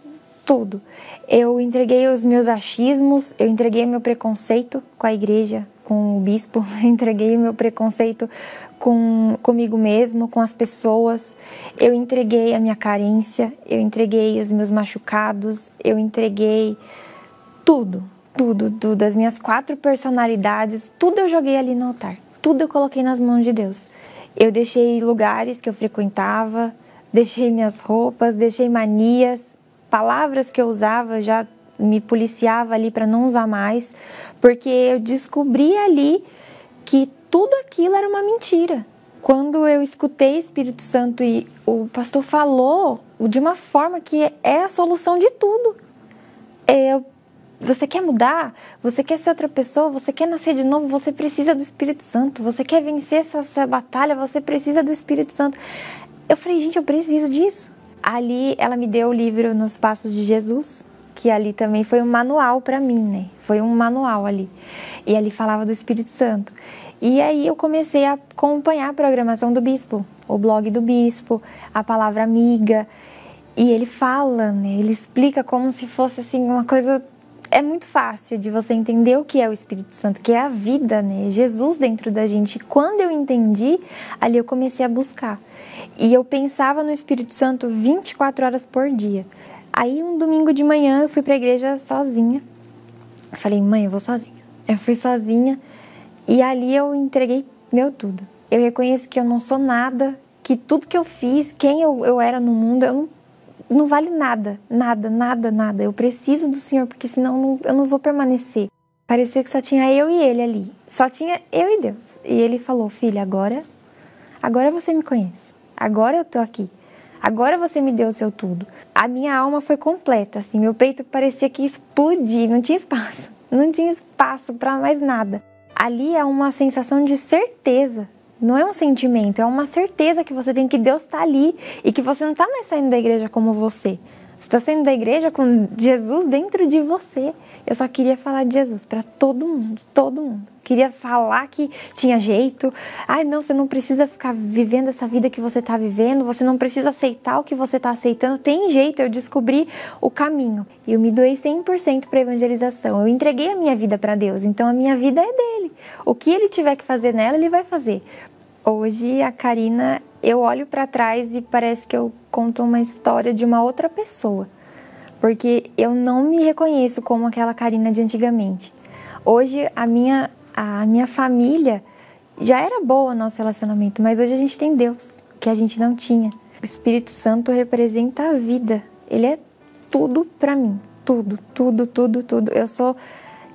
Eu entreguei os meus achismos, eu entreguei meu preconceito com a igreja, com o bispo, eu entreguei meu preconceito comigo mesmo, com as pessoas, eu entreguei a minha carência, eu entreguei os meus machucados, eu entreguei tudo, as minhas 4 personalidades, tudo eu joguei ali no altar, tudo eu coloquei nas mãos de Deus. Eu deixei lugares que eu frequentava, deixei minhas roupas, deixei manias, palavras que eu usava, já me policiava ali para não usar mais, porque eu descobri ali que tudo aquilo era uma mentira. Quando eu escutei Espírito Santo e o pastor falou de uma forma que é a solução de tudo, eu Você quer mudar? Você quer ser outra pessoa? Você quer nascer de novo? Você precisa do Espírito Santo. Você quer vencer essa batalha? Você precisa do Espírito Santo. Eu falei, gente, eu preciso disso. Ali ela me deu o livro Nos Passos de Jesus, que ali também foi um manual para mim, né? Foi um manual ali. E ali falava do Espírito Santo. E aí eu comecei a acompanhar a programação do bispo, o blog do bispo, a palavra amiga. E ele fala, né? Ele explica como se fosse assim uma coisa... É muito fácil de você entender o que é o Espírito Santo, que é a vida, né? Jesus dentro da gente. E quando eu entendi, ali eu comecei a buscar. E eu pensava no Espírito Santo 24 horas por dia. Aí um domingo de manhã eu fui para a igreja sozinha. Eu falei, mãe, eu vou sozinha. Eu fui sozinha e ali eu entreguei meu tudo. Eu reconheço que eu não sou nada, que tudo que eu fiz, quem eu era no mundo, não vale nada, nada, nada, nada. Eu preciso do Senhor, porque senão eu não vou permanecer. Parecia que só tinha eu e Ele ali. Só tinha eu e Deus. E Ele falou, filha, agora você me conhece. Agora eu tô aqui. Agora você me deu o seu tudo. A minha alma foi completa, assim. Meu peito parecia que ia explodir. Não tinha espaço. Não tinha espaço para mais nada. Ali é uma sensação de certeza. Não é um sentimento, é uma certeza que você tem que Deus está ali e que você não está mais saindo da igreja como você. Você está saindo da igreja com Jesus dentro de você. Eu só queria falar de Jesus para todo mundo, todo mundo. Queria falar que tinha jeito. Ai, não, você não precisa ficar vivendo essa vida que você está vivendo. Você não precisa aceitar o que você está aceitando. Tem jeito, eu descobri o caminho. E eu me doei 100% para a evangelização. Eu entreguei a minha vida para Deus, então a minha vida é dele. O que ele tiver que fazer nela, ele vai fazer. Hoje, a Karina, eu olho para trás e parece que eu conto uma história de uma outra pessoa. Porque eu não me reconheço como aquela Karina de antigamente. Hoje, a minha família já era boa no nosso relacionamento, mas hoje a gente tem Deus, que a gente não tinha. O Espírito Santo representa a vida. Ele é tudo para mim. Tudo, tudo, tudo, tudo. Eu sou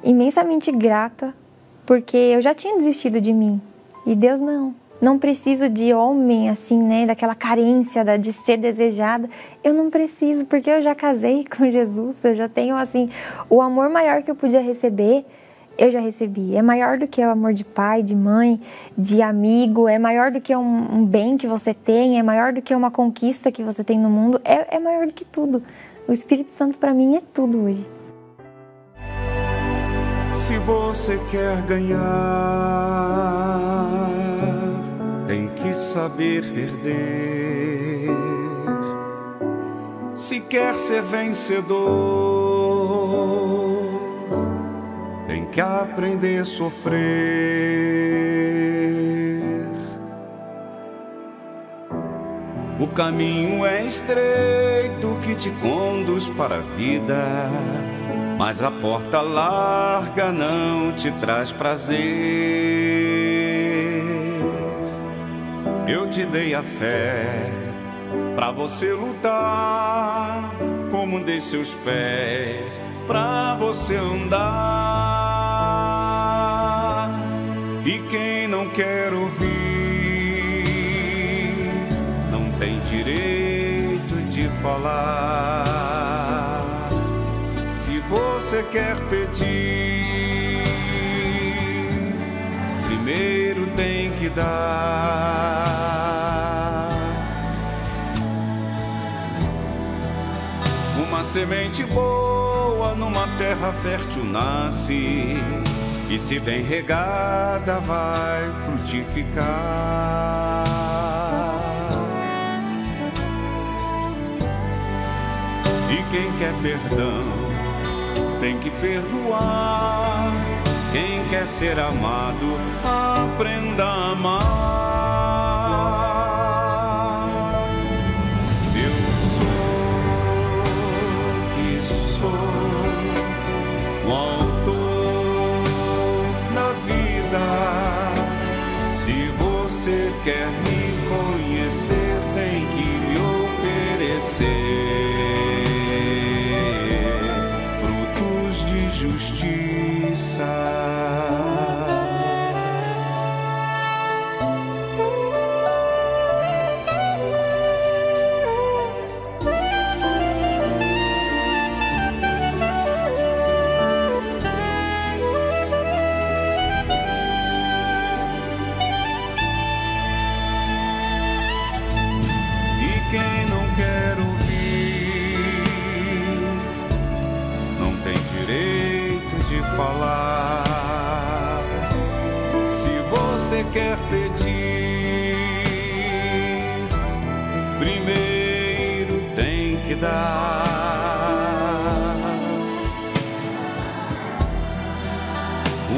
imensamente grata, porque eu já tinha desistido de mim. E Deus não. Não preciso de homem, assim, né? Daquela carência de ser desejada. Eu não preciso, porque eu já casei com Jesus. Eu já tenho, assim, o amor maior que eu podia receber, eu já recebi. É maior do que o amor de pai, de mãe, de amigo. É maior do que um bem que você tem. É maior do que uma conquista que você tem no mundo. É maior do que tudo. O Espírito Santo, para mim, é tudo hoje. Se você quer ganhar, tem que saber perder. Se quer ser vencedor, tem que aprender a sofrer. O caminho é estreito que te conduz para a vida, mas a porta larga não te traz prazer. Eu te dei a fé pra você lutar, como dei seus pés pra você andar. E quem não quer ouvir não tem direito de falar. Se você quer pedir, primeiro tem que dar. Uma semente boa numa terra fértil nasce, e se bem regada vai frutificar. E quem quer perdão tem que perdoar. Quem quer ser amado, aprenda a amar. Eu sou que sou o autor da vida. Se você quer me conhecer, tem que me oferecer frutos de justiça. você quer pedir, primeiro tem que dar.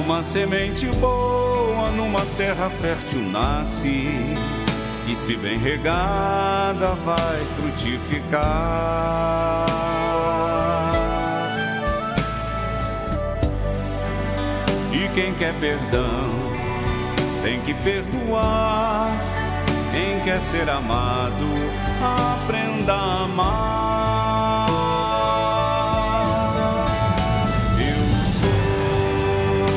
Uma semente boa numa terra fértil nasce, e se bem regada vai frutificar. E quem quer perdão tem que perdoar. Quem quer ser amado, aprenda a amar. Eu sou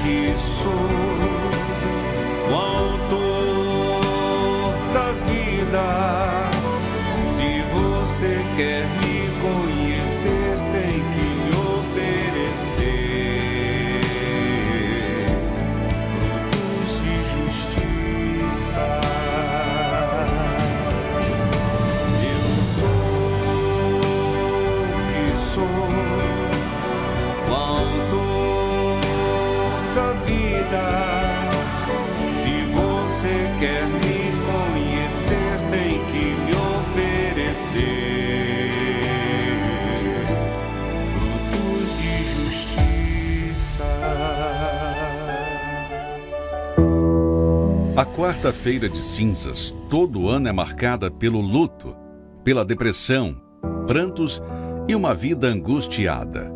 que sou, o autor da vida. Se você quer me conhecer, tem que me oferecer quer me conhecer, tem que me oferecer frutos de justiça. A quarta-feira de cinzas todo ano é marcada pelo luto, pela depressão, prantos e uma vida angustiada.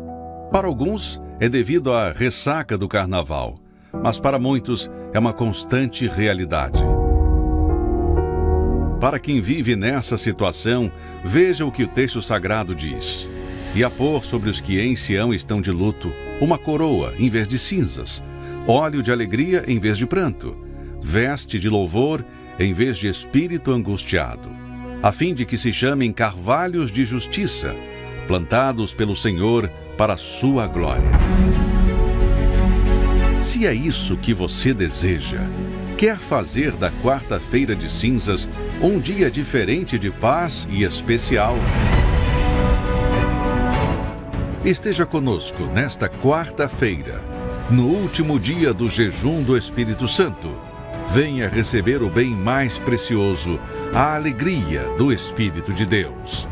Para alguns é devido à ressaca do carnaval, mas para muitos é uma constante realidade. Para quem vive nessa situação, veja o que o texto sagrado diz. E a pôr sobre os que em Sião estão de luto uma coroa em vez de cinzas, óleo de alegria em vez de pranto, veste de louvor em vez de espírito angustiado, a fim de que se chamem carvalhos de justiça, plantados pelo Senhor para a sua glória. Se é isso que você deseja, quer fazer da quarta-feira de cinzas um dia diferente de paz e especial? Esteja conosco nesta quarta-feira, no último dia do jejum do Espírito Santo. Venha receber o bem mais precioso, a alegria do Espírito de Deus.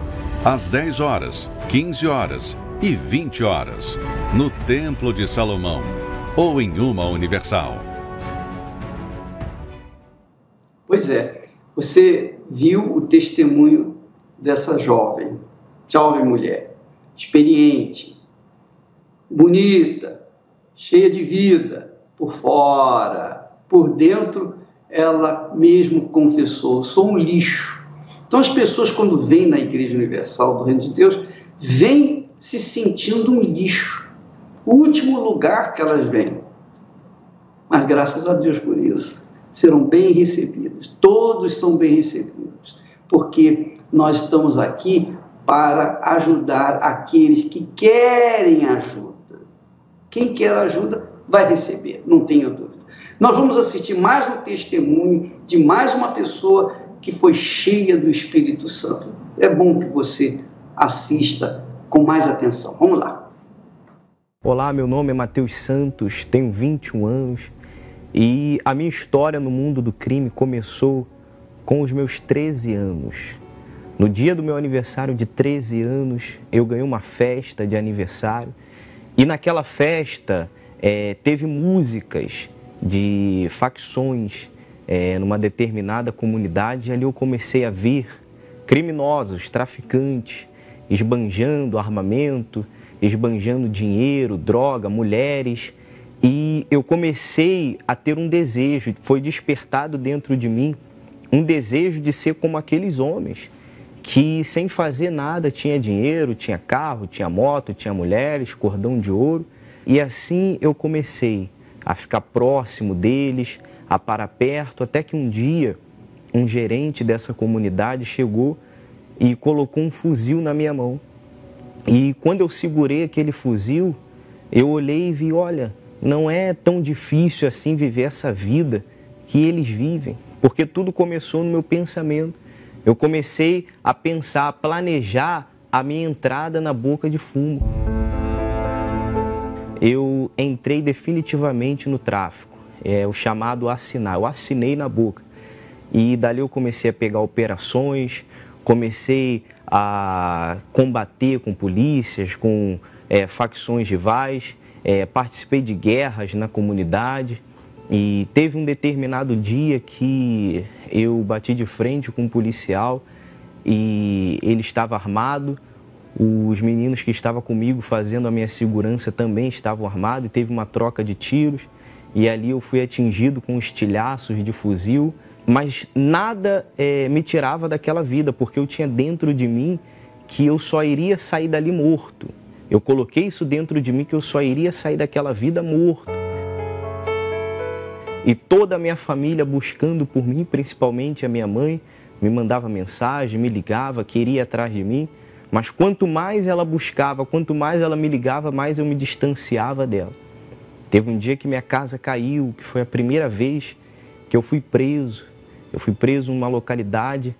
Às 10 horas, 15 horas e 20 horas, no Templo de Salomão ou em uma Universal. Pois é, você viu o testemunho dessa jovem mulher, experiente, bonita, cheia de vida, por fora, por dentro, ela mesmo confessou, sou um lixo. Então as pessoas, quando vêm na Igreja Universal do Reino de Deus, vêm se sentindo um lixo, o último lugar que elas vêm. Mas graças a Deus por isso, serão bem recebidas, todos são bem recebidos, porque nós estamos aqui para ajudar aqueles que querem ajuda. Quem quer ajuda vai receber, não tenha dúvida. Nós vamos assistir mais um testemunho de mais uma pessoa que foi cheia do Espírito Santo. É bom que você assista com mais atenção. Vamos lá. Olá, meu nome é Matheus Santos, tenho 21 anos e a minha história no mundo do crime começou com os meus 13 anos. No dia do meu aniversário de 13 anos, eu ganhei uma festa de aniversário e naquela festa teve músicas de facções numa determinada comunidade. Ali eu comecei a ver criminosos, traficantes, esbanjando armamento, esbanjando dinheiro, droga, mulheres. E eu comecei a ter um desejo, foi despertado dentro de mim, um desejo de ser como aqueles homens, que sem fazer nada tinha dinheiro, tinha carro, tinha moto, tinha mulheres, cordão de ouro. E assim eu comecei a ficar próximo deles, a parar perto, até que um dia um gerente dessa comunidade chegou e colocou um fuzil na minha mão. E quando eu segurei aquele fuzil, eu olhei e vi, olha, não é tão difícil assim viver essa vida que eles vivem, porque tudo começou no meu pensamento. Eu comecei a pensar, a planejar a minha entrada na boca de fumo. Eu entrei definitivamente no tráfico. o chamado assinar. Eu assinei na boca. E dali eu comecei a pegar operações, comecei a combater com polícias, com facções rivais, participei de guerras na comunidade. E teve um determinado dia que eu bati de frente com um policial e ele estava armado. Os meninos que estavam comigo fazendo a minha segurança também estavam armados e teve uma troca de tiros. E ali eu fui atingido com estilhaços de fuzil, mas nada me tirava daquela vida, porque eu tinha dentro de mim que eu só iria sair dali morto. Eu coloquei isso dentro de mim que eu só iria sair daquela vida morto. E toda a minha família buscando por mim, principalmente a minha mãe, me mandava mensagem, me ligava, queria ir atrás de mim. Mas quanto mais ela buscava, quanto mais ela me ligava, mais eu me distanciava dela. Teve um dia que minha casa caiu, que foi a primeira vez que eu fui preso. Eu fui preso numa localidade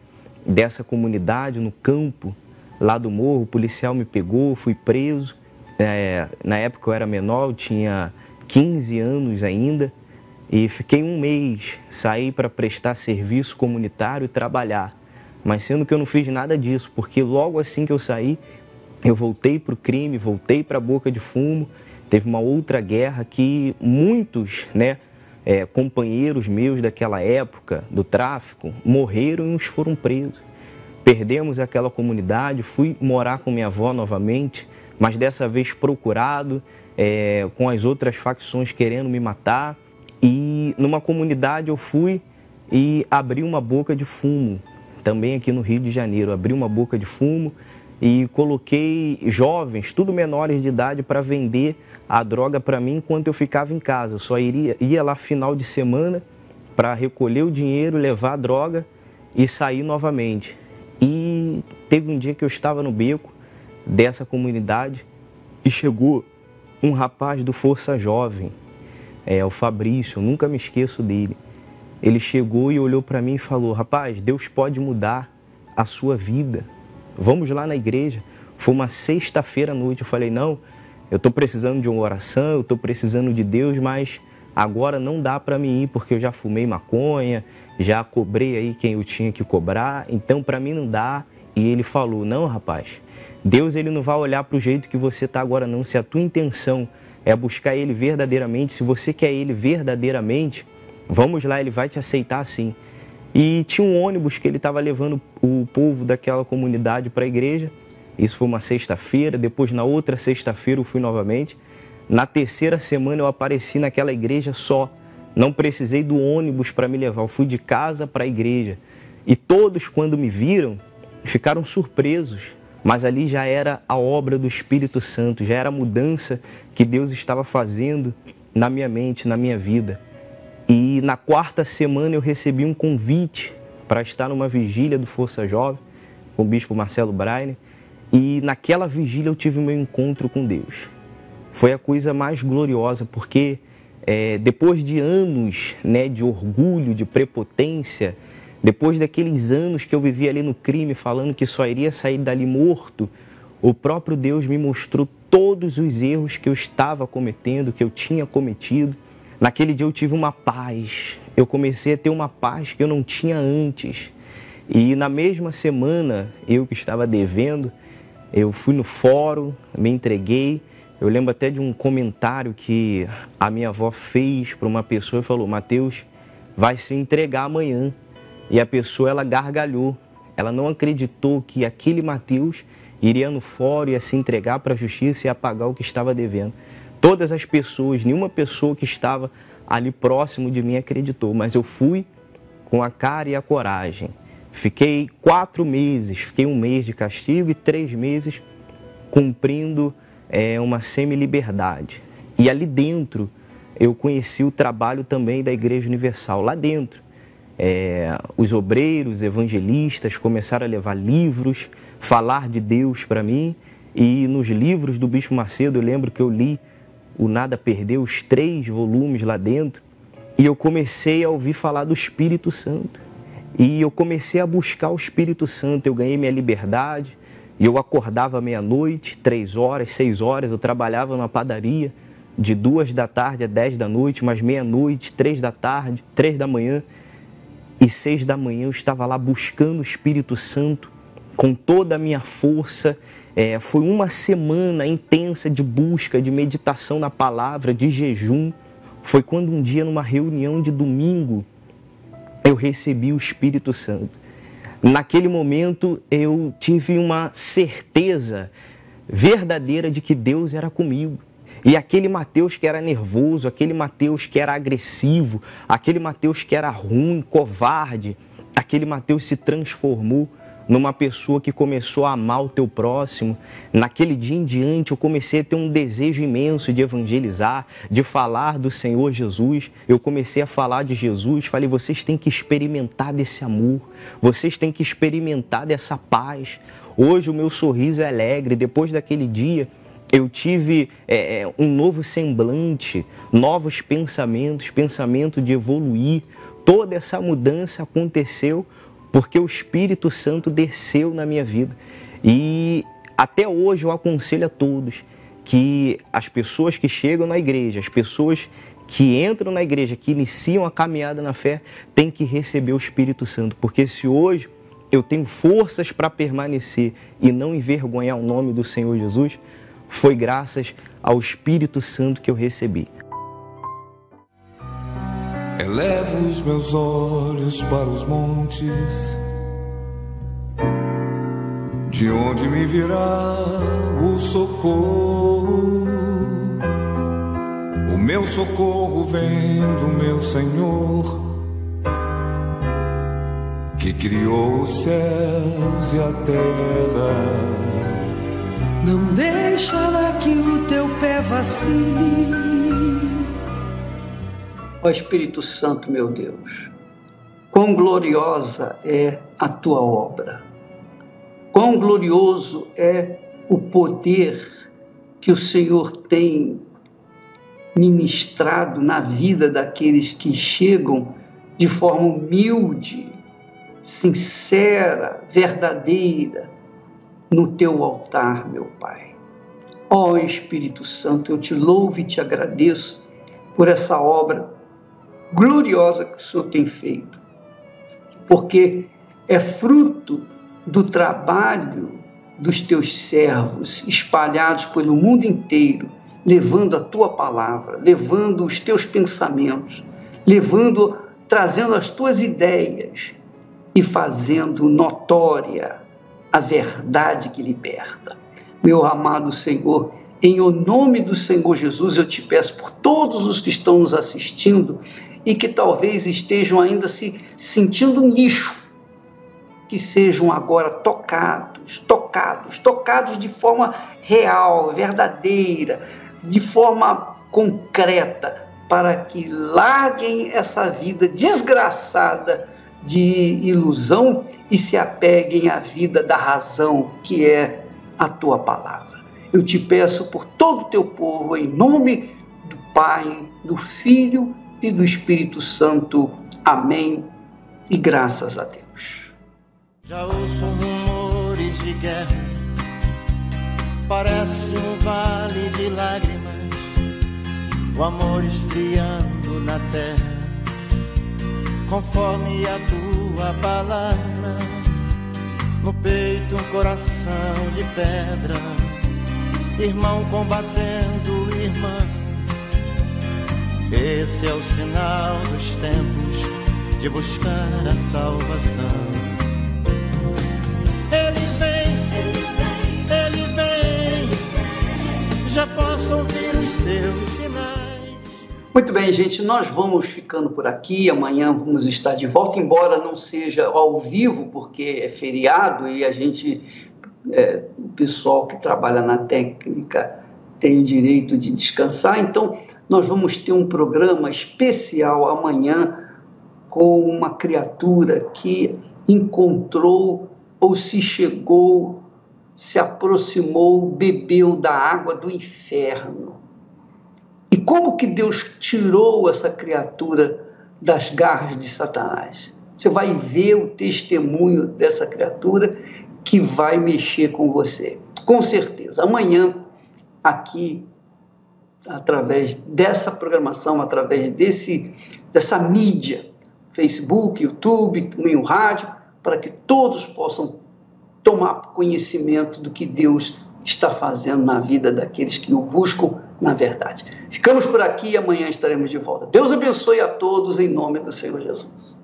dessa comunidade, no campo, lá do morro. O policial me pegou, fui preso. Na época eu era menor, eu tinha 15 anos ainda. E fiquei um mês, saí para prestar serviço comunitário e trabalhar. Mas sendo que eu não fiz nada disso, porque logo assim que eu saí, eu voltei para o crime, voltei para a boca de fumo. Teve uma outra guerra que muitos companheiros meus daquela época, do tráfico, morreram e uns foram presos. Perdemos aquela comunidade, fui morar com minha avó novamente, mas dessa vez procurado, com as outras facções querendo me matar. E numa comunidade eu fui e abri uma boca de fumo, também aqui no Rio de Janeiro. Abri uma boca de fumo e coloquei jovens, tudo menores de idade, para vender a droga para mim enquanto eu ficava em casa. Eu só ia lá final de semana para recolher o dinheiro, levar a droga e sair novamente. E teve um dia que eu estava no beco dessa comunidade e chegou um rapaz do Força Jovem, o Fabrício, eu nunca me esqueço dele. Ele chegou e olhou para mim e falou: rapaz, Deus pode mudar a sua vida. Vamos lá na igreja. Foi uma sexta-feira à noite. Eu falei: não, eu estou precisando de uma oração, eu estou precisando de Deus, mas agora não dá para mim ir, porque eu já fumei maconha, já cobrei aí quem eu tinha que cobrar, então para mim não dá. E ele falou: não, rapaz, Deus ele não vai olhar para o jeito que você está agora não. Se a tua intenção é buscar Ele verdadeiramente, se você quer Ele verdadeiramente, vamos lá, Ele vai te aceitar sim. E tinha um ônibus que ele estava levando o povo daquela comunidade para a igreja. Isso foi uma sexta-feira, depois na outra sexta-feira eu fui novamente. Na terceira semana eu apareci naquela igreja só. Não precisei do ônibus para me levar, eu fui de casa para a igreja. E todos, quando me viram, ficaram surpresos. Mas ali já era a obra do Espírito Santo, já era a mudança que Deus estava fazendo na minha mente, na minha vida. E na quarta semana eu recebi um convite para estar numa vigília do Força Jovem, com o bispo Marcelo Brainer. E naquela vigília eu tive o meu encontro com Deus. Foi a coisa mais gloriosa, porque depois de anos de orgulho, de prepotência, depois daqueles anos que eu vivi ali no crime, falando que só iria sair dali morto, o próprio Deus me mostrou todos os erros que eu estava cometendo, que eu tinha cometido. Naquele dia eu tive uma paz, eu comecei a ter uma paz que eu não tinha antes. E na mesma semana, eu que estava devendo, eu fui no fórum, me entreguei. Eu lembro até de um comentário que a minha avó fez para uma pessoa e falou: Mateus, vai se entregar amanhã. E a pessoa, ela gargalhou, ela não acreditou que aquele Mateus iria no fórum, ia se entregar para a justiça e ia pagar o que estava devendo. Todas as pessoas, nenhuma pessoa que estava ali próximo de mim acreditou, mas eu fui com a cara e a coragem. Fiquei 4 meses, fiquei 1 mês de castigo e 3 meses cumprindo uma semi-liberdade. E ali dentro eu conheci o trabalho também da Igreja Universal, lá dentro. Os obreiros, evangelistas começaram a levar livros, falar de Deus para mim. E nos livros do Bispo Macedo, eu lembro que eu li o Nada Perdeu, os 3 volumes lá dentro. E eu comecei a ouvir falar do Espírito Santo. E eu comecei a buscar o Espírito Santo. Eu ganhei minha liberdade. E eu acordava meia-noite, 3 horas, 6 horas. Eu trabalhava numa padaria de 2 da tarde a 10 da noite, mais meia-noite, 3 da tarde, 3 da manhã e 6 da manhã eu estava lá buscando o Espírito Santo com toda a minha força. Foi uma semana intensa de busca, de meditação na palavra, de jejum. Foi quando um dia, numa reunião de domingo, eu recebi o Espírito Santo. Naquele momento eu tive uma certeza verdadeira de que Deus era comigo. E aquele Mateus que era nervoso, aquele Mateus que era agressivo, aquele Mateus que era ruim, covarde, aquele Mateus se transformou numa pessoa que começou a amar o teu próximo. Naquele dia em diante eu comecei a ter um desejo imenso de evangelizar, de falar do Senhor Jesus. Eu comecei a falar de Jesus, falei, vocês têm que experimentar desse amor, vocês têm que experimentar dessa paz. Hoje o meu sorriso é alegre. Depois daquele dia eu tive um novo semblante, novos pensamentos, pensamento de evoluir. Toda essa mudança aconteceu porque o Espírito Santo desceu na minha vida. E até hoje eu aconselho a todos que as pessoas que chegam na igreja, as pessoas que entram na igreja, que iniciam a caminhada na fé, têm que receber o Espírito Santo. Porque se hoje eu tenho forças para permanecer e não envergonhar o nome do Senhor Jesus, foi graças ao Espírito Santo que eu recebi. Elevo os meus olhos para os montes, de onde me virá o socorro. O meu socorro vem do meu Senhor, que criou os céus e a terra. Não deixará que o teu pé vacile. Ó Espírito Santo, meu Deus, quão gloriosa é a tua obra, quão glorioso é o poder que o Senhor tem ministrado na vida daqueles que chegam de forma humilde, sincera, verdadeira, no teu altar, meu Pai. Ó Espírito Santo, eu te louvo e te agradeço por essa obra gloriosa que o Senhor tem feito, porque é fruto do trabalho dos teus servos espalhados pelo mundo inteiro, levando a tua palavra, levando os teus pensamentos, trazendo as tuas ideias e fazendo notória a verdade que liberta. Meu amado Senhor, em o nome do Senhor Jesus, eu te peço por todos os que estão nos assistindo e que talvez estejam ainda se sentindo um lixo, que sejam agora tocados de forma real, verdadeira, de forma concreta, para que larguem essa vida desgraçada de ilusão e se apeguem à vida da razão, que é a tua palavra. Eu te peço por todo o teu povo, em nome do Pai, do Filho e do Espírito Santo. Amém. E graças a Deus. Já ouço rumores de guerra, parece um vale de lágrimas, o amor esfriando na terra, conforme a tua palavra, no peito um coração de pedra, irmão combatendo irmã. Esse é o sinal dos tempos de buscar a salvação. Ele vem, já posso ouvir os seus sinais. Muito bem, gente, nós vamos ficando por aqui. Amanhã vamos estar de volta, embora não seja ao vivo, porque é feriado e a gente, o pessoal que trabalha na técnica tem o direito de descansar. Então, nós vamos ter um programa especial amanhã com uma criatura que encontrou ou se chegou, se aproximou, bebeu da água do inferno. E como que Deus tirou essa criatura das garras de Satanás? Você vai ver o testemunho dessa criatura que vai mexer com você. Com certeza. Amanhã, aqui, através dessa programação, através dessa mídia, Facebook, YouTube, também o rádio, para que todos possam tomar conhecimento do que Deus está fazendo na vida daqueles que o buscam na verdade. Ficamos por aqui e amanhã estaremos de volta. Deus abençoe a todos em nome do Senhor Jesus.